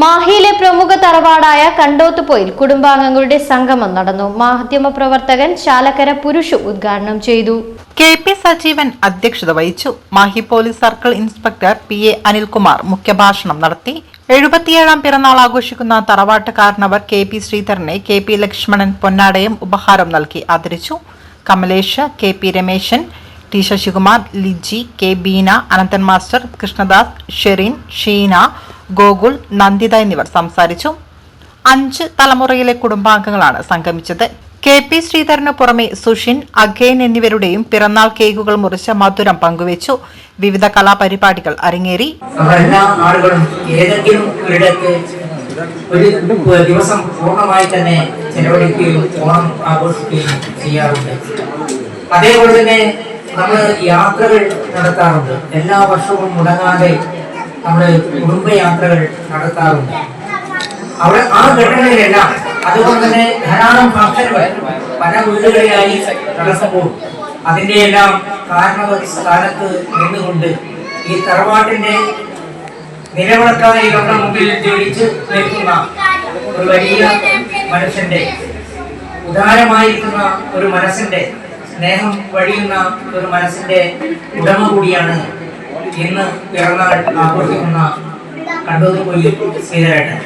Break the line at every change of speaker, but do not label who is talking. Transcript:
മാഹിയിലെ പ്രമുഖ തറവാടായ കണ്ടോത്തുപോയിൽ കുടുംബാംഗങ്ങളുടെ സംഗമം നടന്നു. മാധ്യമപ്രവർത്തകൻ ചാലക്കര പുരുഷു ഉദ്ഘാടനം ചെയ്തു.
KP സജീവൻ അധ്യക്ഷത വഹിച്ചു. Mahe police circle inspector PA Anilkumar മുഖ്യഭാഷണം നടത്തി. 77ാം പിറന്നാൾ ആഘോഷിക്കുന്ന തറവാട്ട് കാരണവർ KP ശ്രീധരനെ KP ലക്ഷ്മണൻ പൊന്നാടയും ഉപഹാരം നൽകി ആദരിച്ചു. Kamlesh, KP Rameshan, T Sasikumar, Liji, K Beena, Ananthan master, Krishnadas, Sherin, Sheena, Gokul, Nanditha എന്നിവർ സംസാരിച്ചു. 5 തലമുറയിലെ കുടുംബാംഗങ്ങളാണ് സംഗമിച്ചത്. KP ശ്രീധരന് പുറമെ സുഷിൻ, അഖേൻ എന്നിവരുടെയും പിറന്നാൾ കേക്കുകൾ മുറിച്ച് മധുരം പങ്കുവച്ചു. വിവിധ കലാപരിപാടികൾ അരങ്ങേറി.
എല്ലാ ആളുകളും ഏതെങ്കിലും ഒരിടത്ത് ഒരു ദിവസം പൂർണ്ണമായി തന്നെ ചെലവഴിക്കുകയും ഓണം ആഘോഷിക്കുകയും ചെയ്യാറുണ്ട്. അതേപോലെ തന്നെ നമ്മൾ യാത്രകൾ നടത്താറുണ്ട്. എല്ലാ വർഷവും മുടങ്ങാതെ നമ്മൾ കുടുംബയാത്രകൾ നടത്താറുണ്ട്. അവിടെ ആ ഘട്ടങ്ങളിലെല്ലാം അതുകൊണ്ട് തന്നെ ധാരാളം ഫംഗ്ഷനുകൾ പല വീടുകളിലായി നടക്കുമ്പോൾ അതിന്റെ എല്ലാം സ്ഥാനത്ത് നിന്നുകൊണ്ട് ഈ തറവാട്ടിന്റെ നിലവിളക്കായി നമ്മുടെ മുമ്പിൽ ജയിച്ച് നിൽക്കുന്ന ഒരു വലിയ മനുഷ്യന്റെ ഉദാരമായിരിക്കുന്ന ഒരു മനസ്സിന്റെ സ്നേഹം വഴിയുന്ന ഒരു മനസ്സിന്റെ ഉടമ കൂടിയാണ് ഇന്ന് പിറന്നാൾ ആഘോഷിക്കുന്ന കണ്ടോത്തുപോയിൽ ശ്രീധരേട്ടൻ.